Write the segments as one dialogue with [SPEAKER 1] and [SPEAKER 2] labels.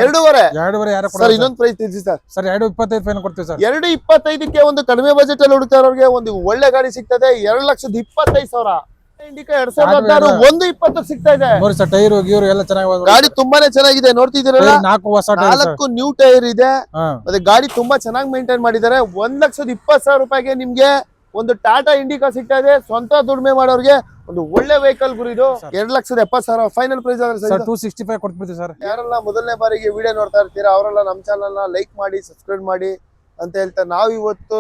[SPEAKER 1] ಎರಡೂವರೆ
[SPEAKER 2] ಯಾರು
[SPEAKER 1] ಸರ್ ಇನ್ನೊಂದು ಪ್ರೈಸ್ ತಿಳಿಸಿ ಸರ್.
[SPEAKER 2] ಸರ್ 2.25 ಫೈನ್ ಕೊಡ್ತೀವಿ ಸರ್.
[SPEAKER 1] 2.25ಕ್ಕೆ ಒಂದು ಕಡಿಮೆ ಬಜೆಟ್ ಅಲ್ಲಿ ಹುಡುಕ್ತಾರವ್ರಿಗೆ ಒಂದು ಒಳ್ಳೆ ಗಾಡಿ ಸಿಗ್ತದೆ. 2,25,000 ಇಂಡಿಕಾ 2016 1.20 ಸಿಗ್ತಾ ಇದೆ
[SPEAKER 2] ನೋಡಿ ಸರ್. ಟೈರ್ ಗೀರು ಎಲ್ಲ ಚೆನ್ನಾಗಿ
[SPEAKER 1] ಗಾಡಿ ತುಂಬಾನೇ ಚೆನ್ನಾಗಿದೆ ನೋಡ್ತಿದ್ದೀರಲ್ಲ. 4 ನ್ಯೂ ಟೈರ್ ಇದೆ. ಮತ್ತೆ ಗಾಡಿ ತುಂಬಾ ಚೆನ್ನಾಗಿ ಮೇಂಟೈನ್ ಮಾಡಿದ್ದಾರೆ. 1,20,000 ರೂಪಾಯಿಗೆ ನಿಮ್ಗೆ ಒಂದು ಟಾಟಾ ಇಂಡಿಕಾ ಸಿಗ್ತಾ ಇದೆ. ಸ್ವಂತ ದುಡಿಮೆ ಮಾಡೋರಿಗೆ ಒಂದು ಒಳ್ಳೆ ವೆಹಿಕಲ್ ಗುರು ಇದು. 2,70,000 ಫೈನಲ್ ಪ್ರೈಸ್ ಆದ್ರೆ
[SPEAKER 2] 265 ಕೊಟ್ಬಿಡ್ತೀವಿ ಸರ್.
[SPEAKER 1] ಯಾರೆಲ್ಲ ಮೊದಲನೇ ಬಾರಿಗೆ ವಿಡಿಯೋ ನೋಡ್ತಾ ಇರ್ತೀರಾ ಅವರೆಲ್ಲ ನಮ್ಮ ಚಾನಲ್ ನ ಲೈಕ್ ಮಾಡಿ ಸಬ್ಸ್ಕ್ರೈಬ್ ಮಾಡಿ ಅಂತ ಹೇಳ್ತಾ ನಾವು ಇವತ್ತು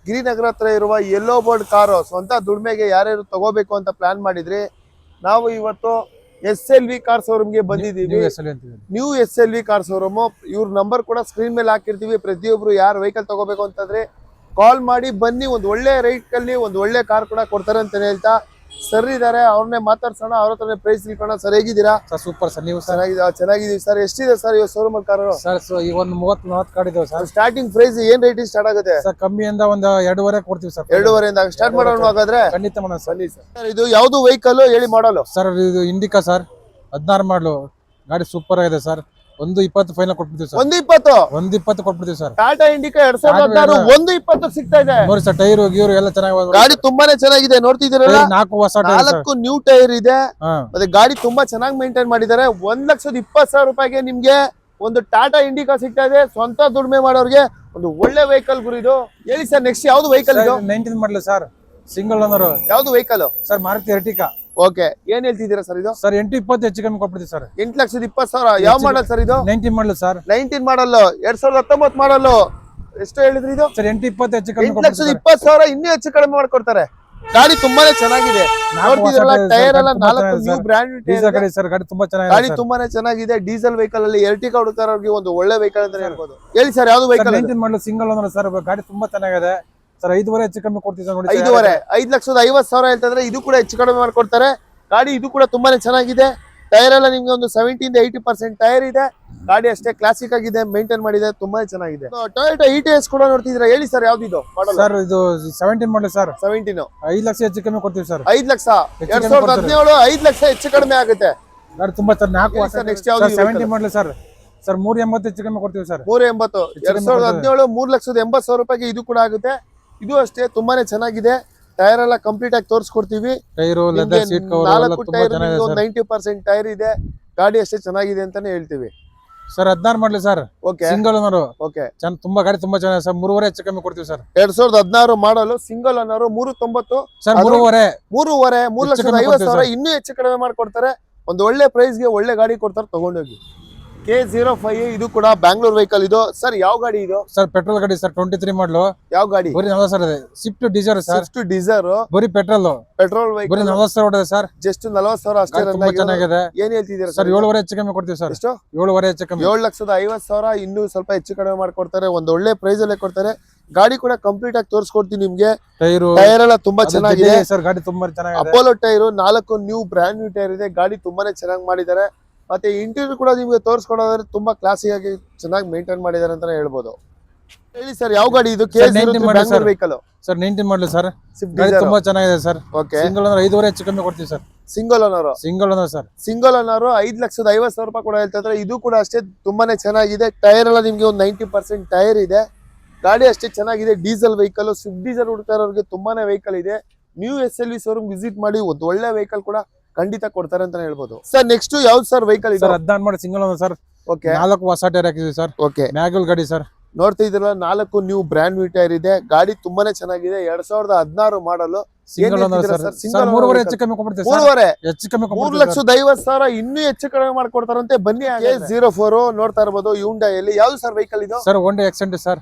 [SPEAKER 1] ಗಿರಿನಗರ ಹತ್ರ ಇರುವ ಯೆಲ್ಲೋ ಬೋರ್ಡ್ ಕಾರು ಸ್ವಂತ ದುಡಿಮೆಗೆ ಯಾರ್ಯಾರು ತಗೋಬೇಕು ಅಂತ ಪ್ಲಾನ್ ಮಾಡಿದ್ರಿ. ನಾವು ಇವತ್ತು SLV ಕಾರ್ ಶೋರೂಮ್ಗೆ ಬಂದಿದ್ದೀವಿ. New SLV car showroom. ಇವ್ರ ನಂಬರ್ ಕೂಡ ಸ್ಕ್ರೀನ್ ಮೇಲೆ ಹಾಕಿರ್ತೀವಿ. ಪ್ರತಿಯೊಬ್ರು ಯಾರು ವೆಹಿಕಲ್ ತಗೋಬೇಕು ಅಂತಂದ್ರೆ ಕಾಲ್ ಮಾಡಿ ಬನ್ನಿ. ಒಂದು ಒಳ್ಳೆ ರೇಟ್ ಅಲ್ಲಿ ಒಂದು ಒಳ್ಳೆ ಕಾರ್ ಕೂಡ ಕೊಡ್ತಾರೆ ಅಂತ ಹೇಳ್ತಾ ಸರ್ ಇದಾರೆ, ಅವ್ರನ್ನೇ ಮಾತಾಡ್ಸೋಣ. ಅವ್ರ ಹತ್ರ ಪ್ರೈಸ್ ತಿಳ್ಕೋಣ. ಸರ್ ಹೇಗಿದ್ದೀರಾ?
[SPEAKER 2] Super sir. ನೀವು
[SPEAKER 1] ಚೆನ್ನಾಗಿದ್ದೀವಿ ಸರ್. ಎಷ್ಟಿದೆ ಸರ್ ಇವಾಗ ಶೋರೂಮ್ ಅಲ್ಲಿ ಕಾರು?
[SPEAKER 2] ಸರ್ ಈ ಒಂದು 30-40 ಕಾರ್ ಇದಾವೆ ಸರ್.
[SPEAKER 1] ಸ್ಟಾರ್ಟಿಂಗ್ ಪ್ರೈಸ್ ಏನ್ ರೇಟ್ ಸ್ಟಾರ್ಟ್ ಆಗುತ್ತೆ
[SPEAKER 2] ಸರ್? ಕಮ್ಮಿಯಿಂದ ಒಂದು 2.5 ಕೊಡ್ತೀವಿ ಸರ್.
[SPEAKER 1] 2.5 ಸ್ಟಾರ್ಟ್ ಮಾಡೋಣ ಹಾಗಾದ್ರೆ.
[SPEAKER 2] ಖಂಡಿತ ಮಾಡೋಣ ಸರ್.
[SPEAKER 1] ಇದು ಯಾವ್ದು ವೆಹಿಕಲ್ ಹೇಳಿ ಮಾಡಲು?
[SPEAKER 2] ಸರ್ ಇದು ಇಂಡಿಕಾ ಸರ್. 16 ಮಾಡಲು ಗಾಡಿ ಸೂಪರ್ ಆಗಿದೆ ಸರ್. 1.20 ಫೈನಲ್ ಕೊಟ್ಬಿಡ್ತೀವಿ ಸರ್.
[SPEAKER 1] 1.20
[SPEAKER 2] ಕೊಟ್ಬಿಡ್ತೀವಿ ಸರ್.
[SPEAKER 1] ಟಾಟಾ ಇಂಡಿಕಾ 2016 1.20 ಸಿಗ್ತಾ ಇದೆ
[SPEAKER 2] ನೋಡಿ ಸರ್. ಟೈರ್ ಗೀರು ಎಲ್ಲ ಚೆನ್ನಾಗಿ
[SPEAKER 1] ಗಾಡಿ ತುಂಬಾನೇ ಚೆನ್ನಾಗಿದೆ ನೋಡ್ತಿದ್ದೀರಲ್ಲ.
[SPEAKER 2] 4
[SPEAKER 1] ನ್ಯೂ ಟೈರ್ ಇದೆ. ಮತ್ತೆ ಗಾಡಿ ತುಂಬಾ ಚೆನ್ನಾಗಿ ಮೇಂಟೈನ್ ಮಾಡಿದ್ದಾರೆ. 1,20,000 ರೂಪಾಯಿಗೆ ನಿಮ್ಗೆ ಒಂದು ಟಾಟಾ ಇಂಡಿಕಾ ಸಿಗ್ತಾ ಇದೆ. ಸ್ವಂತ ದುಡಿಮೆ ಮಾಡೋರಿಗೆ ಒಂದು ಒಳ್ಳೆ ವೆಹಿಕಲ್ ಗುರು ಇದು. ಹೇಳಿ ಸರ್ ನೆಕ್ಸ್ಟ್ ಯಾವ್ದು ವೆಹಿಕಲ್ ಇದು?
[SPEAKER 2] 19 ಮಾಡಲು ಸರ್. Single owner.
[SPEAKER 1] ಯಾವ್ದು vehicle
[SPEAKER 2] sir? Maruti Ertiga.
[SPEAKER 1] Okay, ಏನ್ ಹೇಳ್ತಿದ್ದೀರಾ ಸರ್ ಇದು?
[SPEAKER 2] ಸರ್ 8-20 ಹೆಚ್ಚು ಕಮ್ಮಿ ಕೊಟ್ಬಿಡ್ತೀವಿ ಸರ್.
[SPEAKER 1] 8,20,000 ಯಾವ ಮಾಡಲ್ ಸರ್ ಇದು?
[SPEAKER 2] 19 ಮಾಡಲು ಸರ್.
[SPEAKER 1] 19 ಮಾಡಲ್ 2019 ಮಾಡಲ್. ಎಷ್ಟು ಹೇಳಿದ್ರಿ ಇದು?
[SPEAKER 2] ಸರ್ 8-20 ಹೆಚ್ಚು ಕಮ್ಮಿ
[SPEAKER 1] 8,20,000 ಇನ್ನೂ ಹೆಚ್ಚು ಕಡಿಮೆ ಮಾಡ್ಕೊಡ್ತಾರೆ. ಗಾಡಿ ತುಂಬಾನೇ ಚೆನ್ನಾಗಿದೆ ನೋಡ್ತಿದ್ದೀರಲ್ಲ. ಟೈರ್ ಎಲ್ಲ 4 ನ್ಯೂ ಬ್ರ್ಯಾಂಡ್
[SPEAKER 2] ಗಾಡಿ ಸರ್. ಗಾಡಿ ತುಂಬಾ ಚೆನ್ನಾಗಿದೆ.
[SPEAKER 1] ಗಾಡಿ ತುಂಬಾನೇ ಚೆನ್ನಾಗಿದೆ. ಡೀಸೆಲ್ ವೆಹಿಕಲ್ ಅಲ್ಲಿ ಎರ್ಟಿಗಾ ಹುಡುಕ್ತಾರವ್ರಿಗೆ ಒಂದು ಒಳ್ಳೆ ವೆಹಿಕಲ್ ಅಂತ ಹೇಳ್ಬೋದು. ಹೇಳಿ ಸರ್ ಯಾವ್ದು ವೆಹಿಕಲ್?
[SPEAKER 2] 19 ಮಾಡಲು ಸಿಂಗಲ್ ಓನರ್ ಸರ್. ಗಾಡಿ ತುಂಬಾ ಚೆನ್ನಾಗಿದೆ ಸರ್. 5.5 ಹೆಚ್ಚು ಕಮ್ಮಿ ಕೊಡ್ತೀವಿ ಸರ್. ನೋಡಿ
[SPEAKER 1] 5,50,000 ಹೇಳ್ತಂದ್ರೆ ಇದು ಕೂಡ ಹೆಚ್ಚು ಕಡಿಮೆ ಮಾಡ್ಕೊಡ್ತಾರೆ. ಗಾಡಿ ಇದು ಕೂಡ ತುಂಬಾನೇ ಚೆನ್ನಾಗಿದೆ. ಟೈರ್ ಎಲ್ಲ ನಿಮ್ಗೆ ಒಂದು 70-80% ಟೈರ್ ಇದೆ. ಗಾಡಿ ಅಷ್ಟೇ ಕ್ಲಾಸಿಕ್ ಆಗಿದೆ, ಮೇಂಟೈನ್ ಮಾಡಿದೆ, ತುಂಬಾನೇ ಚೆನ್ನಾಗಿದೆ. ಟೊಯೋಟಾ ETS ಕೂಡ ನೋಡ್ತಿದ್ರೆ. ಹೇಳಿ ಸರ್ ಯಾವ್ದು ಇದು ಮಾಡಲ್?
[SPEAKER 2] ಸರ್ ಇದು 17 ಮಾಡಲ್ ಸರ್.
[SPEAKER 1] 17
[SPEAKER 2] 5 ಲಕ್ಷ ಹೆಚ್ಚು ಕಮ್ಮಿ ಕೊಡ್ತೀವಿ ಸರ್.
[SPEAKER 1] 5 ಲಕ್ಷ 2017 5 ಲಕ್ಷ ಹೆಚ್ಚು ಕಡಿಮೆ ಆಗುತ್ತೆ.
[SPEAKER 2] ಗಾಡಿ ತುಂಬಾ ಚೆನ್ನಾಗಿ.
[SPEAKER 1] ನೆಕ್ಸ್ಟ್ ಯಾವ್ದು?
[SPEAKER 2] 17 ಮಾಡಲ್ ಸರ್. ಸರ್ 380 ಹೆಚ್ಚು ಕಮ್ಮಿ ಕೊಡ್ತೀವಿ ಸರ್.
[SPEAKER 1] 380 2017 3,80,000 ರೂಪಾಯಿಗೆ ಇದು ಕೂಡ ಆಗುತ್ತೆ. ಇದು ಅಷ್ಟೇ ತುಂಬಾನೇ ಚೆನ್ನಾಗಿದೆ. ಟೈರ್ ಎಲ್ಲ ಕಂಪ್ಲೀಟ್ ಆಗಿ ತೋರಿಸ್ಕೊಡ್ತೀವಿ. 4 ಟೈರ್ 90% ಟೈರ್ ಇದೆ. ಗಾಡಿ ಅಷ್ಟೇ ಚೆನ್ನಾಗಿದೆ ಅಂತಾನೆ ಹೇಳ್ತೀವಿ
[SPEAKER 2] ಸರ್. 16 ಮಾಡಲಿ ಸರ್. Single owner. ತುಂಬಾ ಗಾಡಿ ತುಂಬಾ ಚೆನ್ನಾಗಿದೆ ಸರ್. 3.5 ಹೆಚ್ಚು ಕಮ್ಮಿ ಕೊಡ್ತೀವಿ ಸರ್.
[SPEAKER 1] 2016 ಮಾಡಲು ಸಿಂಗಲ್ ಓನರ್ 390
[SPEAKER 2] ಸರ್. 3.5
[SPEAKER 1] 3,50,000 ಇನ್ನೂ ಹೆಚ್ಚು ಕಡಿಮೆ ಮಾಡ್ಕೊಡ್ತಾರೆ. ಒಂದು ಒಳ್ಳೆ ಪ್ರೈಸ್ ಗೆ ಒಳ್ಳೆ ಗಾಡಿ ಕೊಡ್ತಾರೆ, ತಗೊಂಡೋಗಿ. K05 ಇದು ಕೂಡ ಬ್ಯಾಂಗ್ಳೂರ್ ವೆಹಿಕಲ್. ಇದು ಸರ್ ಯಾವ ಗಾಡಿ ಇದು?
[SPEAKER 2] ಸರ್ ಪೆಟ್ರೋಲ್ ಗಾಡಿ ಸರ್. 23 ಮಾಡಲು.
[SPEAKER 1] ಯಾವ ಗಾಡಿ?
[SPEAKER 2] ಬರೀ 40 sir. Swift Dzire sir.
[SPEAKER 1] Swift Dzire ಬರೀ
[SPEAKER 2] ಪೆಟ್ರೋಲ್
[SPEAKER 1] ವೆಹಿಕಲ್.
[SPEAKER 2] ಬರೀ 40,000 ಹೊಡೆದೆ ಸರ್.
[SPEAKER 1] ಜಸ್ಟ್ 40,000 ಅಷ್ಟೇ.
[SPEAKER 2] ತುಂಬಾ ಚೆನ್ನಾಗಿದೆ.
[SPEAKER 1] ಏನ್ ಹೇಳ್ತಿದ್ದೀರಾ
[SPEAKER 2] ಸರ್? 7.5 ಹೆಚ್ಚು ಕಮ್ಮಿ ಕೊಡ್ತೀವಿ ಸರ್.
[SPEAKER 1] ಎಷ್ಟು?
[SPEAKER 2] 7.5 ಹೆಚ್ಚು ಕಮ್ಮಿ.
[SPEAKER 1] 7,50,000 ಇನ್ನೂ ಸ್ವಲ್ಪ ಹೆಚ್ಚು ಕಡಿಮೆ ಮಾಡ್ಕೊಡ್ತಾರೆ. ಒಂದು ಒಳ್ಳೆ ಪ್ರೈಸ್ ಅಲ್ಲೇ ಕೊಡ್ತಾರೆ. ಗಾಡಿ ಕೂಡ ಕಂಪ್ಲೀಟ್ ಆಗಿ ತೋರಿಸ್ಕೊಡ್ತೀನಿ ನಿಮ್ಗೆ. ಟೈರ್ ಎಲ್ಲ ತುಂಬಾ ಚೆನ್ನಾಗಿದೆ
[SPEAKER 2] ಸರ್. ಗಾಡಿ ತುಂಬಾ ಚೆನ್ನಾಗಿದೆ.
[SPEAKER 1] Apollo tyre 4 new brand new tyre ಇದೆ. ಗಾಡಿ ತುಂಬಾನೇ ಚೆನ್ನಾಗಿ ಮಾಡಿದ್ದಾರೆ. ಮತ್ತೆ ಇಂಟೀರಿಯರ್ ಕೂಡ ನಿಮ್ಗೆ ತೋರಿಸ್ಕೊಡೋದ್ರೆ ತುಂಬಾ ಕ್ಲಾಸಿಕ್ ಆಗಿ ಚೆನ್ನಾಗಿ ಮೇಂಟೈನ್ ಮಾಡಿದ್ದಾರೆ ಅಂತಾನೆ ಹೇಳ್ಬೋದು. ಹೇಳಿ ಸರ್ ಯಾವ ಗಾಡಿ ಇದು? Bangalore vehicle
[SPEAKER 2] sir. 19 model sir. ಗಾಡಿ ತುಂಬಾ ಚೆನ್ನಾಗಿದೆ ಸರ್. ಸಿಂಗಲ್ ಓನರ್ 5.5 ಹೆಚ್ಚು ಕಮ್ಮಿ ಕೊಡ್ತೀವಿ sir.
[SPEAKER 1] Single owner
[SPEAKER 2] sir.
[SPEAKER 1] Single owner 5,50,000 ರೂಪಾಯಿ ಕೂಡ ಹೇಳ್ತಾ ಇದ್ರೆ. ಇದು ಕೂಡ ಅಷ್ಟೇ ತುಂಬಾನೇ ಚೆನ್ನಾಗಿದೆ. ಟೈರ್ ಎಲ್ಲ ನಿಮ್ಗೆ ಒಂದು 90% ಟೈರ್ ಇದೆ. ಗಾಡಿ ಅಷ್ಟೇ ಚೆನ್ನಾಗಿದೆ. Diesel vehicle. ಸ್ವಿಫ್ಟ್ ಡೀಸೆಲ್ ಹುಡುಕ್ತಾ ಇರೋರಿಗೆ ತುಂಬಾನೇ ವೆಹಿಕಲ್ ಇದೆ. ನ್ಯೂ SLV ಶೋರೂಮ್ ವಿಸಿಟ್ ಮಾಡಿ ಒಂದು ಒಳ್ಳೆ ವೆಹಿಕಲ್ ಕೂಡ ಖಂಡಿತ ಕೊಡ್ತಾರೆ ಅಂತ ಹೇಳ್ಬೋದು ಸರ್. ನೆಕ್ಸ್ಟ್ ಯಾವ್ದು ಸರ್ ವೆಹಿಕಲ್?
[SPEAKER 2] 16 ಮಾಡಿ ಸಿಂಗಲ್ ಓನರ್ ಸರ್. 4 ಹೊಸ ಟೈರ್ ಹಾಕಿದ್ವಿ ಸರ್. ಮ್ಯಾಗ್ಯೂಲ್ ಗಾಡಿ ಸರ್.
[SPEAKER 1] ನೋಡ್ತಾ ಇದ್ರಲ್ಲ 4 ನ್ಯೂ ಬ್ರ್ಯಾಂಡ್ ನ್ಯೂ ಟೈರ್ ಇದೆ. ಗಾಡಿ ತುಂಬಾನೇ ಚೆನ್ನಾಗಿದೆ. 2016 ಮಾಡಲು
[SPEAKER 2] ಸಿಂಗಲ್ ಓನರ್ ಸರ್. 3.5 ಹೆಚ್ಚು ಕಮ್ಮಿ ಕೊಡ್ತೀವಿ.
[SPEAKER 1] 3,50,000 ಇನ್ನೂ ಹೆಚ್ಚು ಕಡಿಮೆ ಮಾಡ್ಕೊಡ್ತಾರಂತೆ. ಬನ್ನಿ. K04 ನೋಡ್ತಾ ಇರಬಹುದು. ಹ್ಯುಂಡೈಯಲ್ಲಿ ಯಾವ್ದು ಸರ್ ವೆಹಿಕಲ್ ಇದು?
[SPEAKER 2] Sir Hyundai Accent sir.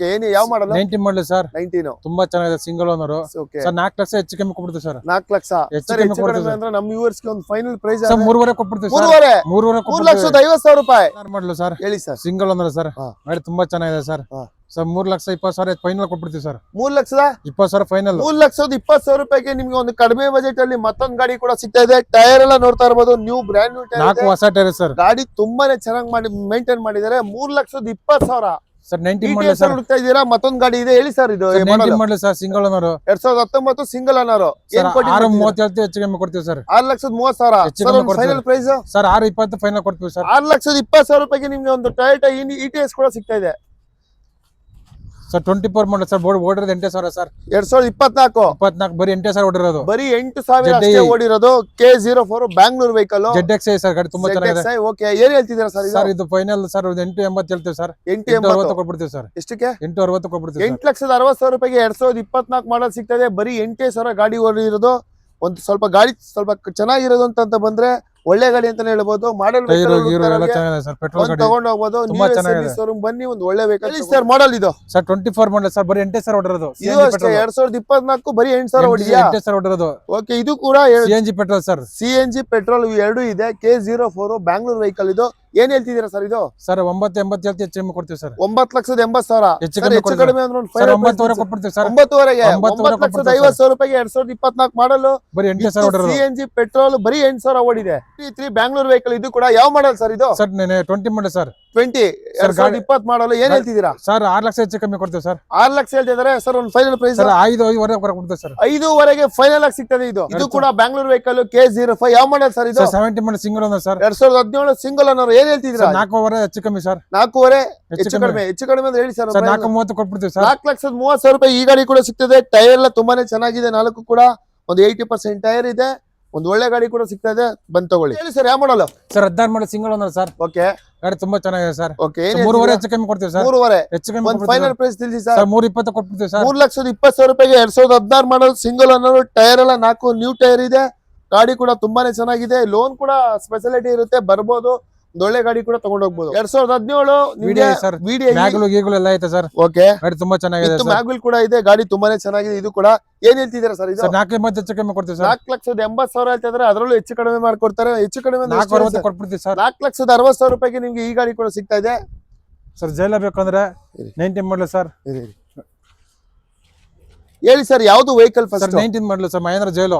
[SPEAKER 1] ಏನು ಯಾವ ಮಾಡಲ್?
[SPEAKER 2] 19 ಮಾಡಲ್ ಸರ್.
[SPEAKER 1] 19
[SPEAKER 2] ತುಂಬಾ ಚೆನ್ನಾಗಿದೆ. Single owner sir. 4 ಲಕ್ಷ ಹೆಚ್ಚು ಕಮ್ಮಿ ಕೊಡ್ತೀವಿ ಸರ್.
[SPEAKER 1] 4 ಲಕ್ಷ ಹೆಚ್ಚು ಕಡಿಮೆ ಅಂದ್ರೆ ನಮ್ಮ ವ್ಯೂವರ್ಸ್ ಗೆ ಒಂದು ಫೈನಲ್ ಪ್ರೈಸ್
[SPEAKER 2] 3.5 ಕೊಟ್ಬಿಡ್ತೀವಿ.
[SPEAKER 1] 3,50,000 ರೂಪಾಯಿ.
[SPEAKER 2] ಮಾಡಲು ಸರ್.
[SPEAKER 1] ಹೇಳಿ ಸರ್.
[SPEAKER 2] Single owner sir. ಗಾಡಿ ತುಂಬಾ ಚೆನ್ನಾಗಿದೆ ಸರ್. ಸರ್ 3,20,000 ಫೈನಲ್ ಕೊಟ್ಬಿಡ್ತೀವಿ ಸರ್.
[SPEAKER 1] 3,20,000
[SPEAKER 2] ಫೈನಲ್.
[SPEAKER 1] 3,20,000 ರೂಪಾಯಿಗೆ ನಿಮ್ಗೆ ಒಂದು ಕಡಿಮೆ ಬಜೆಟ್ ಅಲ್ಲಿ ಮತ್ತೊಂದು ಗಾಡಿ ಕೂಡ ಸಿಗ್ತಾ ಇದೆ. ಟೈರ್ ಎಲ್ಲ ನೋಡ್ತಾ ಇರಬಹುದು. New brand new tyre.
[SPEAKER 2] 4 ಹೊಸ ಟೈರ್ ಸರ್.
[SPEAKER 1] ಗಾಡಿ ತುಂಬಾನೇ ಚೆನ್ನಾಗಿ ಮಾಡಿ ಮೇಂಟೈನ್ ಮಾಡಿದ್ದಾರೆ. 3,20,000
[SPEAKER 2] ಸರ್ 19 ಮಾಡಲ್ ಸರ್.
[SPEAKER 1] ಹುಡುಕ್ತಾ ಇದೀರಾ? ಮತ್ತೊಂದು ಗಾಡಿ ಇದೆ ಹೇಳಿ ಸರ್. ಇದು
[SPEAKER 2] 19 model sir, single owner.
[SPEAKER 1] 2019 single owner.
[SPEAKER 2] Sir 6:30 ಹೆಚ್ಚು ಕಮ್ಮಿ ಕೊಡ್ತೀವಿ sir.
[SPEAKER 1] 6,30,000 final price
[SPEAKER 2] sir. 6:20 final ಕೊಡ್ತೀವಿ ಸರ್.
[SPEAKER 1] 6,20,000 ರೂಪಾಯಿಗೆ ನಿಮ್ಗೆ ಒಂದು ಟೊಯೋಟಾ ಇಟಿಎಸ್ ಕೂಡ ಸಿಗ್ತಾ ಇದೆ
[SPEAKER 2] ಸರ್. 24 ಮಾಡಲ್ ಸರ್, ಓಡಿರೋದು 8,000 ಸರ್.
[SPEAKER 1] 2024
[SPEAKER 2] 24 ಬರೀ 8,000 ಓಡಿರೋದು.
[SPEAKER 1] ಬರೀ 8,000 ಅಷ್ಟೇ ಓಡಿರೋದು. K04 Bangalore vehicle.
[SPEAKER 2] ZXi sir, ಗಾಡಿ ತುಂಬಾ ಚೆನ್ನಾಗಿದೆ.
[SPEAKER 1] ಓಕೆ, ಏನ್ ಹೇಳ್ತಿದ್ದೀರಾ ಸರ್?
[SPEAKER 2] ಸರ್ ಇದು ಫೈನಲ್ ಸರ್ 880 ಹೇಳ್ತೀವಿ ಸರ್. 860 ಕೊಟ್ಬಿಡ್ತೀವಿ ಸರ್.
[SPEAKER 1] ಎಷ್ಟಕ್ಕೆ?
[SPEAKER 2] 860 ಕೊಟ್ಬಿಡ್ತೀವಿ.
[SPEAKER 1] 8,60,000 ರೂಪಾಯಿಗೆ 2024 ಮಾಡಲ್ ಸಿಗ್ತದೆ. ಬರೀ 8,000 ಗಾಡಿ ಓಡಿರೋದು. ಒಂದು ಸ್ವಲ್ಪ ಗಾಡಿ ಸ್ವಲ್ಪ ಚೆನ್ನಾಗಿರೋದು ಅಂತ ಬಂದ್ರೆ ಒಳ್ಳೆ ಗಾಡಿ ಅಂತಾನೆ ಹೇಳ್ಬೋದು. ಮಾಡಲ್ ತಗೊಂಡು ಹೋಗ್ಬೋದು. ಬನ್ನಿ, ಒಂದು ಒಳ್ಳೆ ವೆಹಿಕಲ್ ಸರ್. ಮಾಡಲ್ ಇದು
[SPEAKER 2] ಸರ್ 24 ಮಾಡಲ್ ಸರ್, ಬರೀ 8,000 ಓಡಿರೋದು.
[SPEAKER 1] ಇದು ಅಷ್ಟೇ 2024 ಬರೀ 8,000
[SPEAKER 2] ಓಡಿರೋದು.
[SPEAKER 1] ಓಕೆ, ಇದು ಕೂಡ
[SPEAKER 2] CNG petrol sir.
[SPEAKER 1] CNG petrol ಎರಡು ಇದೆ. K04 Bangalore vehicle. ಇದು ಏನ್ ಹೇಳ್ತಿದ್ದೀರಾ ಸರ್? ಇದು
[SPEAKER 2] ಸರ್ 980 ಹೇಳ್ತಿ, ಹೆಚ್ಚು ಕಮ್ಮಿ ಕೊಡ್ತೀವಿ ಸರ್.
[SPEAKER 1] 9,80,000 ಹೆಚ್ಚು ಕಡಿಮೆ ಅಂದ್ರೆ
[SPEAKER 2] 9,50,000 ಕೊಟ್ಬಿಡ್ತೀವಿ ಸರ್.
[SPEAKER 1] 9,50,000 9,50,000 ರೂಪಾಯಿಗೆ 2024 ಮಾಡಲು
[SPEAKER 2] ಬರೀ 8,000 ಓಡಿರೋದು.
[SPEAKER 1] CNG ಪೆಟ್ರೋಲ್ ಬರೀ 8,000 ಓಡಿದೆ. 3 ಬ್ಯಾಂಗ್ಳೂರ್ ವೆಹಿಕಲ್. ಇದು ಕೂಡ ಯಾವ ಮಾಡಲ್ ಸರ್? ಇದು
[SPEAKER 2] ಸರ್ 20 ಮಾಡಲ್ ಸರ್.
[SPEAKER 1] 2020 ಮಾಡಲು. ಏನ್ ಹೇಳ್ತಿದ್ದೀರಾ
[SPEAKER 2] ಸರ್? 6 ಲಕ್ಷ ಹೆಚ್ಚು ಕಮ್ಮಿ ಕೊಡ್ತೀವಿ ಸರ್.
[SPEAKER 1] 6 ಲಕ್ಷ ಹೇಳ್ತಿದ್ದಾರೆ ಸರ್. ಒಂದು ಫೈನಲ್ ಪ್ರೈಸ್
[SPEAKER 2] ಸರ್ 5,500 ಕೊಡ್ತೀವಿ ಸರ್.
[SPEAKER 1] 5,500 ಫೈನಲ್ ಆಗಿ ಸಿಗ್ತದೆ. ಇದು ಕೂಡ ಬ್ಯಾಂಗ್ಳೂರ್ ವೆಹಿಕಲ್. K05 ಯಾವ ಮಾಡಲ್ ಸರ್? ಇದು
[SPEAKER 2] 70 model single owner sir.
[SPEAKER 1] 2017 single owner. ಏನ್ ಹೇಳ್ತಿದ್ದೀರಾ?
[SPEAKER 2] 4,500 ಹೆಚ್ಚು ಕಮ್ಮಿ ಸರ್.
[SPEAKER 1] 4,500 ಹೆಚ್ಚು ಕಡಿಮೆ ಅಂದ್ರೆ ಹೇಳಿ ಸರ್.
[SPEAKER 2] 4,30,000 ಕೊಟ್ಬಿಡ್ತೀವಿ ಸರ್.
[SPEAKER 1] 4,30,000 ರೂಪಾಯಿ ಈ ಗಾಡಿ ಕೂಡ ಸಿಗ್ತದೆ. ಟೈರ್ ಎಲ್ಲ ತುಂಬಾನೇ ಚೆನ್ನಾಗಿದೆ. 4 ಕೂಡ ಒಂದು 80% ಟೈರ್ ಇದೆ. ಒಂದು ಒಳ್ಳೆ ಗಾಡಿ ಕೂಡ ಸಿಗ್ತಾ ಇದೆ. ಬಂದ್ ತಗೊಳ್ಳಿ. ಹೇಳಿ ಸರ್, ಯಾವ model
[SPEAKER 2] sir? 16 model single owner sir.
[SPEAKER 1] Okay,
[SPEAKER 2] ಗಾಡಿ ತುಂಬಾ ಚೆನ್ನಾಗಿದೆ ಸರ್.
[SPEAKER 1] ಓಕೆ,
[SPEAKER 2] 3,500 ಹೆಚ್ಚು ಕಮ್ಮಿ ಕೊಡ್ತೀವಿ ಸರ್.
[SPEAKER 1] 3,500
[SPEAKER 2] ಹೆಚ್ಚು ಕಮ್ಮಿ
[SPEAKER 1] ಒಂದು ಫೈನಲ್ ಪ್ರೈಸ್ ತಿಳಿಸಿ ಸರ್.
[SPEAKER 2] 3,20 ಕೊಟ್ಬಿಡ್ತೀವಿ ಸರ್.
[SPEAKER 1] 3,20,000 ರೂಪಾಯಿಗೆ 2016 ಮಾಡಲ್ ಸಿಂಗಲ್ ಓನರ್. ಟೈರ್ ಎಲ್ಲ 4 ನ್ಯೂ ಟೈರ್ ಇದೆ. ಗಾಡಿ ಕೂಡ ತುಂಬಾನೇ ಚೆನ್ನಾಗಿದೆ. ಲೋನ್ ಕೂಡ ಸ್ಪೆಷಾಲಿಟಿ ಇರುತ್ತೆ, ಬರ್ಬೋದು. ಒಂದು ಒಳ್ಳೆ ಗಾಡಿ ಕೂಡ ತಗೊಂಡು ಹೋಗ್ಬೋದು. 2017
[SPEAKER 2] ಸರ್. ಮ್ಯಾಗ್ಲು ಎಲ್ಲ ಐತೆ ಸರ್.
[SPEAKER 1] ಓಕೆ,
[SPEAKER 2] ಗಾಡಿ ತುಂಬಾ ಚೆನ್ನಾಗಿದೆ.
[SPEAKER 1] ಮ್ಯಾಗ್ವಿಲ್ ಕೂಡ ಇದೆ. ಗಾಡಿ ತುಂಬಾನೇ ಚೆನ್ನಾಗಿದೆ. ಇದು ಕೂಡ ಏನ್ ಹೇಳ್ತಿದ್ದೀರಾ ಸರ್? ಇದು
[SPEAKER 2] 4,80,000 ಹೆಚ್ಚು ಕಮ್ಮಿ ಕೊಡ್ತೀವಿ ಸರ್.
[SPEAKER 1] 4,80,000 ಹೇಳ್ತಿದ್ರೆ ಅದರಲ್ಲೂ ಹೆಚ್ಚು ಕಡಿಮೆ ಮಾಡ್ಕೊಡ್ತಾರೆ. ಹೆಚ್ಚು ಕಡಿಮೆ
[SPEAKER 2] 4,60 ಕೊಟ್ಬಿಡ್ತೀವಿ ಸರ್.
[SPEAKER 1] 4,60,000 ರೂಪಾಯಿಗೆ ನಿಮ್ಗೆ ಈ ಗಾಡಿ ಕೂಡ ಸಿಗ್ತಾ ಇದೆ
[SPEAKER 2] ಸರ್. ಜೈಲ ಬೇಕಂದ್ರೆ 19 ಮಾಡಲ್ ಸರ್.
[SPEAKER 1] ಹೇಳಿ ಸರ್, ಯಾವ್ದು vehicle first?
[SPEAKER 2] 19 model sir. Mahindra Xylo.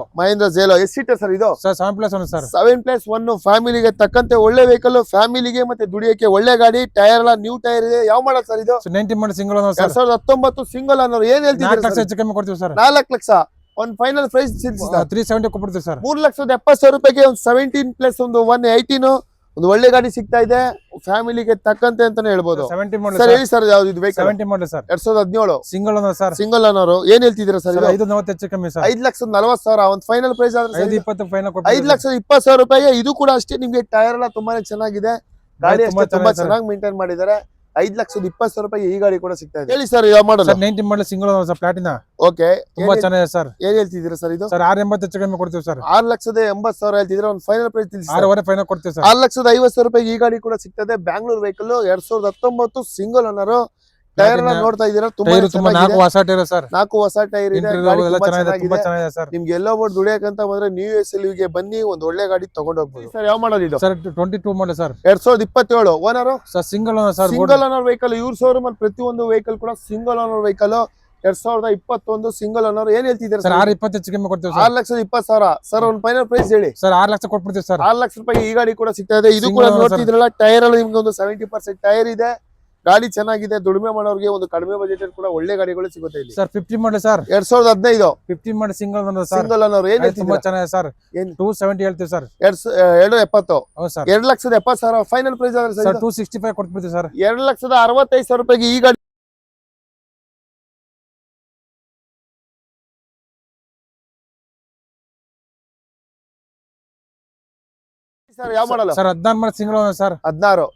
[SPEAKER 2] ಎಷ್ಟು ಸೀಟರ್ ಸರ್ ಇದು? Sir 7+1 sir.
[SPEAKER 1] 7+1 ಫ್ಯಾಮಿಲಿಗೆ ತಕ್ಕಂತೆ ಒಳ್ಳೆ ವೆಹಿಕಲ್. ಫ್ಯಾಮಿಲಿಗೆ ಮತ್ತೆ ದುಡಿಯಕ್ಕೆ ಒಳ್ಳೆ ಗಾಡಿ. ಟೈರ್ ಎಲ್ಲ ನ್ಯೂ ಟೈರ್ ಇದೆ. ಯಾವ ಮಾಡಲ್ ಸರ್ ಇದು?
[SPEAKER 2] 19 model single owner sir.
[SPEAKER 1] 2019 single owner. ಏನ್ ಹೇಳ್ತಿದ್ದೀರಾ?
[SPEAKER 2] 4 ಲಕ್ಷ ಹೆಚ್ಚು ಕಮ್ಮಿ ಕೊಡ್ತೀವಿ ಸರ್.
[SPEAKER 1] 4 ಲಕ್ಷ ಒಂದು ಫೈನಲ್ ಪ್ರೈಸ್
[SPEAKER 2] 370 ಕೊಟ್ಬಿಡ್ತೀವಿ ಸರ್.
[SPEAKER 1] 3,70,000 ರೂಪಾಯಿಗೆ ಒಂದು 17+ ಒಂದು 118 ಒಂದು ಒಳ್ಳೆ ಗಾಡಿ ಸಿಗ್ತಾ ಇದೆ. ಫ್ಯಾಮಿಲಿಗೆ ತಕ್ಕಂತೆ ಅಂತಾನೆ ಹೇಳ್ಬೋದು.
[SPEAKER 2] 70 ಮಾಡಲ್
[SPEAKER 1] ಸರ್. ಹೇಳಿ ಸರ್, ಯಾವ್ದು ಇದು vehicle?
[SPEAKER 2] 70 model sir.
[SPEAKER 1] 2017
[SPEAKER 2] single owner sir.
[SPEAKER 1] Single owner. ಏನ್ ಹೇಳ್ತಿದ್ದೀರಾ ಸರ್?
[SPEAKER 2] 5,40 ಹೆಚ್ಚು ಕಮ್ಮಿ ಸರ್.
[SPEAKER 1] 5,40,000 ಒಂದು ಫೈನಲ್ ಪ್ರೈಸ್ ಆದ್ರೆ
[SPEAKER 2] 5,20 ಫೈನಲ್ ಕೊಡ್ತೀವಿ.
[SPEAKER 1] 5,20,000 ರೂಪಾಯಿಗೆ. ಇದು ಕೂಡ ಅಷ್ಟೇ. ನಿಮ್ಗೆ ಟೈರ್ ಎಲ್ಲ ತುಂಬಾನೇ ಚೆನ್ನಾಗಿದೆ. ಗಾಡಿ ಅಷ್ಟೇ ತುಂಬಾ ಚೆನ್ನಾಗಿ ಮೇಂಟೈನ್ ಮಾಡಿದ್ದಾರೆ. 5,20,000 ರೂಪಾಯಿ ಈ ಗಾಡಿ ಕೂಡ ಸಿಗ್ತಾ ಇದೆ. ಹೇಳಿ ಸರ್, ಯಾವ ಮಾಡಲ್?
[SPEAKER 2] 19 model single owner sir. Platina.
[SPEAKER 1] Okay,
[SPEAKER 2] ತುಂಬಾ ಚೆನ್ನಾಗಿದೆ ಸರ್.
[SPEAKER 1] ಏನ್ ಹೇಳ್ತಿದ್ದೀರಾ ಸರ್? ಇದು
[SPEAKER 2] ಸರ್ 6,80 ಹೆಚ್ಚು ಕಮ್ಮಿ ಕೊಡ್ತೀವಿ ಸರ್.
[SPEAKER 1] 6,80,000 ಹೇಳ್ತಿದ್ರೆ ಒಂದು ಫೈನಲ್ ಪ್ರೈಸ್ ತಿಳಿಸಿ.
[SPEAKER 2] 6,500 ಫೈನಲ್ ಕೊಡ್ತೀವಿ ಸರ್.
[SPEAKER 1] 6,50,000 ರೂಪಾಯಿ ಈ ಗಾಡಿ ಕೂಡ ಸಿಗ್ತದೆ. Bangalore vehicle. 2019 single owner. Tyre ನೋಡ್ತಾ ಇದೀರಾ, ತುಂಬಾ
[SPEAKER 2] 4 ಹೊಸ ಟೈರ್ ಸರ್.
[SPEAKER 1] 4 ಹೊಸ ಟೈರ್ ಇದೆ.
[SPEAKER 2] ತುಂಬಾ ಚೆನ್ನಾಗಿದೆ ಸರ್.
[SPEAKER 1] ನಿಮ್ಗೆ ಎಲ್ಲೋ ಬೋರ್ಡ್ ದುಡಿಯಕಂತ ಬಂದ್ರೆ ನ್ಯೂ SLV ಗೆ ಬನ್ನಿ, ಒಂದು ಒಳ್ಳೆ ಗಾಡಿ ತಗೊಂಡು ಹೋಗ್ಬೋದು. ಸರ್, ಯಾವ ಮಾಡಲ್ ಇದು?
[SPEAKER 2] Sir 22 model sir.
[SPEAKER 1] 2027 owner
[SPEAKER 2] sir. Single owner sir.
[SPEAKER 1] Single owner vehicle. ಇವ್ರ ಶೋರೂಮ್ ಅಲ್ಲಿ ಪ್ರತಿಯೊಂದು ವೆಹಿಕಲ್ ಕೂಡ single owner vehicle. 2021 single owner. ಏನ್ ಹೇಳ್ತಿದ್ದೀರಾ
[SPEAKER 2] ಸರ್? 6,20 ಹೆಚ್ಚು ಕಮ್ಮಿ ಕೊಡ್ತೀವಿ ಸರ್.
[SPEAKER 1] 6,20,000 ಸರ್. ಒಂದು ಫೈನಲ್ ಪ್ರೈಸ್ ಹೇಳಿ
[SPEAKER 2] ಸರ್. 6 ಲಕ್ಷ ಕೊಟ್ಬಿಡ್ತೀವಿ ಸರ್.
[SPEAKER 1] 6 ಲಕ್ಷ ರೂಪಾಯಿ ಈ ಗಾಡಿ ಕೂಡ ಸಿಗ್ತಾ ಇದೆ. ಇದು ಕೂಡ ನೋಡ್ತಿದ್ರಲ್ಲ, ಟೈರ್ ಅಲ್ಲಿ ನಿಮ್ಗೆ ಒಂದು 70% ಟೈರ್ ಇದೆ. ಗಾಡಿ ಚೆನ್ನಾಗಿದೆ. ದುಡಿಮೆ ಮಾಡೋರಿಗೆ ಒಂದು ಕಡಿಮೆ ಬಜೆಟ್ ಕೂಡ ಒಳ್ಳೆ ಗಾಡಿಗಳು ಸಿಗುತ್ತೆ ಇಲ್ಲಿ
[SPEAKER 2] sir. 15 model sir.
[SPEAKER 1] 2015
[SPEAKER 2] 15 model single owner sir.
[SPEAKER 1] Single owner. ಏನ್
[SPEAKER 2] ತುಂಬಾ ಚೆನ್ನಾಗಿದೆ ಸರ್. 270 ಹೇಳ್ತೀವಿ ಸರ್.
[SPEAKER 1] 270.
[SPEAKER 2] ಹೌದು ಸರ್.
[SPEAKER 1] 2,70,000 ಫೈನಲ್ ಪ್ರೈಸ್ ಆದ್ರೆ
[SPEAKER 2] ಸರ್ 265 ಕೊಟ್ಬಿಡ್ತೀವಿ ಸರ್.
[SPEAKER 1] 2,65,000 ರೂಪಾಯಿಗೆ ಈ ಗಾಡಿ ಸರ್. ಯಾವ ಮಾಡಲ್ಲ
[SPEAKER 2] sir? 16 model single owner sir.
[SPEAKER 1] 16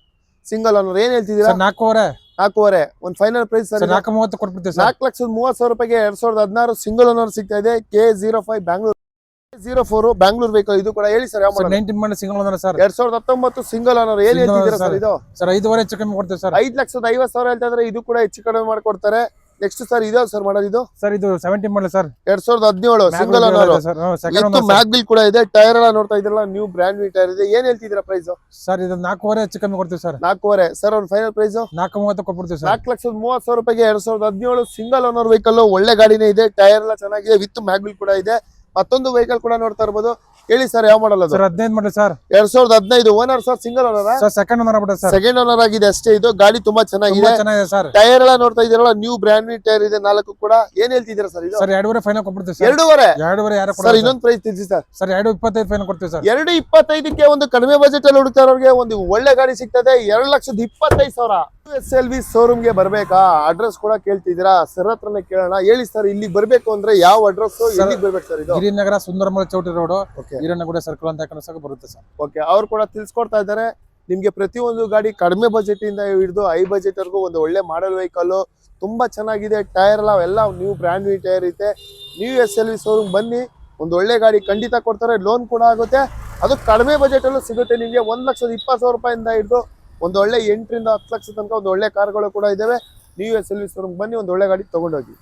[SPEAKER 1] single owner. ಏನ್ ಹೇಳ್ತಿದ್ದೀರಾ?
[SPEAKER 2] 4,500
[SPEAKER 1] ಒಂದು ಫೈನಲ್ ಪ್ರೈಸ್ ಸರ್.
[SPEAKER 2] 4,30 ಕೊಟ್ಬಿಡ್ತೀವಿ ಸರ್.
[SPEAKER 1] 4,30,000 ರೂಪಾಯಿಗೆ 2016 ಸಿಂಗಲ್ ಓನರ್ ಸಿಗ್ತಾ ಇದೆ. K05 ಬ್ಯಾಂಗ್ಳೂರ್. 04 ಬ್ಯಾಂಗ್ಳೂರ್ ವೆಹಿಕಲ್. ಇದು ಕೂಡ ಹೇಳಿ ಸರ್, ಯಾವ ಮಾಡಲ್?
[SPEAKER 2] 19 model single owner sir.
[SPEAKER 1] 2019 single owner. ಏನ್ ಹೇಳ್ತಿದ್ದೀರಾ ಸರ್? ಇದು
[SPEAKER 2] ಸರ್ 5,500 ಹೆಚ್ಚು ಕಮ್ಮಿ ಕೊಡ್ತೀವಿ ಸರ್.
[SPEAKER 1] 5,50,000 ಹೇಳ್ತಾ ಇದ್ರೆ ಇದು ಕೂಡ ಹೆಚ್ಚು ಕಡಿಮೆ ಮಾಡ್ಕೊಡ್ತಾರೆ. ನೆಕ್ಸ್ಟ್ ಸರ್, ಇದು ಸರ್ ಮಾಡಲ್? ಇದು
[SPEAKER 2] ಸರ್ ಇದು 70 model sir.
[SPEAKER 1] 2017 single owner. Mag wheel ಕೂಡ ಇದೆ. ಟೈರ್ ಎಲ್ಲ ನೋಡ್ತಾ ಇದ್ರಲ್ಲ, ನ್ಯೂ ಬ್ರ್ಯಾಂಡ್ ನ್ಯೂ ಟೈರ್ ಇದೆ. ಏನ್ ಹೇಳ್ತಿದ್ದೀರಾ ಪ್ರೈಸ್?
[SPEAKER 2] ಸರ್ ಇದು 4,500 ಹೆಚ್ಚು ಕಮ್ಮಿ ಕೊಡ್ತೀವಿ ಸರ್.
[SPEAKER 1] 4,500 ಸರ್. ಒಂದು ಫೈನಲ್ ಪ್ರೈಸ್
[SPEAKER 2] 4,30 ಕೊಟ್ಬಿಡ್ತೀವಿ ಸರ್.
[SPEAKER 1] 4,30,000 ರೂಪಾಯಿಗೆ 2017 ಸಿಂಗಲ್ ಓನರ್ ವೆಹಿಕಲ್. ಒಳ್ಳೆ ಗಾಡಿನೇ ಇದೆ. ಟೈರ್ ಎಲ್ಲ ಚೆನ್ನಾಗಿದೆ. ವಿತ್ ಮ್ಯಾಗ್ವಿಲ್ ಕೂಡ ಇದೆ. ಮತ್ತೊಂದು ವೆಹಿಕಲ್ ಕೂಡ ನೋಡ್ತಾ ಇರ್ಬೋದು. ಹೇಳಿ ಸರ್ ಯಾವ ಮಾಡಲ್ ಅದು?
[SPEAKER 2] Sir 15 model sir.
[SPEAKER 1] 2015 owner sir, single owner?
[SPEAKER 2] Sir second owner ಆಗ್ಬಿಟ್ಟೆ ಸರ್.
[SPEAKER 1] ಸೆಕೆಂಡ್ ಓನರ್ ಆಗಿದೆ ಅಷ್ಟೇ. ಇದು ಗಾಡಿ ತುಂಬಾ ಚೆನ್ನಾಗಿದೆ
[SPEAKER 2] ಸರ್.
[SPEAKER 1] ಟೈರ್ ಎಲ್ಲ ನೋಡ್ತಾ ಇದೀರಲ್ಲ, ನ್ಯೂ ಬ್ರ್ಯಾಂಡ್ ನ್ಯೂ ಟೈರ್ ಇದೆ 4 ಕೂಡ. ಏನ್ ಹೇಳ್ತಿದ್ದೀರಾ ಸರ್ ಇದು?
[SPEAKER 2] ಸರ್ 2.5 ಫೈನಲ್ ಕೊಟ್ಬಿಡ್ತೀವಿ ಸರ್.
[SPEAKER 1] 2.5
[SPEAKER 2] ಯಾರು
[SPEAKER 1] ಸರ್? ಇನ್ನೊಂದು ಪ್ರೈಸ್ ತಿಳಿಸಿ ಸರ್.
[SPEAKER 2] ಸರ್ 2.25 ಫೈನಲ್ ಕೊಡ್ತೀವಿ ಸರ್.
[SPEAKER 1] 2.25ಕ್ಕೆ ಒಂದು ಕಡಿಮೆ ಬಜೆಟ್ ಅಲ್ಲಿ ಹುಡುಕ್ತಾರವ್ರಿಗೆ ಒಂದು ಒಳ್ಳೆ ಗಾಡಿ ಸಿಗ್ತದೆ. 2,25,000. SLV ಶೋರೂಮ್ ಗೆ ಬರ್ಬೇಕಾ? ಅಡ್ರೆಸ್ ಕೂಡ ಕೇಳ್ತಿದ್ದೀರಾ, ಸರ್ ಹತ್ರನೇ ಕೇಳೋಣ. ಹೇಳಿ ಸರ್, ಇಲ್ಲಿಗೆ ಬರ್ಬೇಕು ಅಂದ್ರೆ ಯಾವ ಅಡ್ರೆಸ್, ಎಲ್ಲಿಗೆ ಬರ್ಬೇಕು ಸರ್ ಇದು?
[SPEAKER 2] ಗಿರಿನಗರ ಸುಂದರಮಲ ಚೌಟ್ರಿ ರೋಡ್,
[SPEAKER 1] ಓಕೆ,
[SPEAKER 2] ಈರಣ್ಣಗುಡಿ ಸರ್ಕಲ್ ಅಂತ ಹಾಕೊಂಡು ಬರುತ್ತೆ ಸರ್.
[SPEAKER 1] ಓಕೆ, ಅವ್ರು ಕೂಡ ತಿಳಿಸ್ಕೊಡ್ತಾ ಇದ್ದಾರೆ ನಿಮ್ಗೆ. ಪ್ರತಿಯೊಂದು ಗಾಡಿ ಕಡಿಮೆ ಬಜೆಟ್ ಇಂದ ಹಿಡಿದು ಹೈ ಬಜೆಟ್ ವರ್ಗೂ ಒಂದು ಒಳ್ಳೆ ಮಾಡೆಲ್ ವೆಹಿಕಲ್ ತುಂಬಾ ಚೆನ್ನಾಗಿದೆ. ಟೈರ್ ಎಲ್ಲ ನ್ಯೂ ಬ್ರ್ಯಾಂಡ್ ನ್ಯೂ ಟೈರ್ ಐತೆ. ನ್ಯೂ SLV ಶೋರೂಮ್ ಬನ್ನಿ, ಒಂದು ಒಳ್ಳೆ ಗಾಡಿ ಖಂಡಿತ ಕೊಡ್ತಾರೆ. ಲೋನ್ ಕೂಡ ಆಗುತ್ತೆ, ಅದು ಕಡಿಮೆ ಬಜೆಟ್ ಅಲ್ಲೂ ಸಿಗುತ್ತೆ ನಿಮಗೆ. 1,20,000 ರೂಪಾಯಿಂದ ಹಿಡಿದು ಒಂದು ಒಳ್ಳೆ 8 ರಿಂದ 10 ಲಕ್ಷ ತನಕ ಒಂದು ಒಳ್ಳೆ ಕಾರ್ಗಳು ಕೂಡ ಇದಾವೆ. ನ್ಯೂ SLV ಶೋರೂಮ್ ಬನ್ನಿ, ಒಂದು ಒಳ್ಳೆ ಗಾಡಿ ತಗೊಂಡೋಗಿ.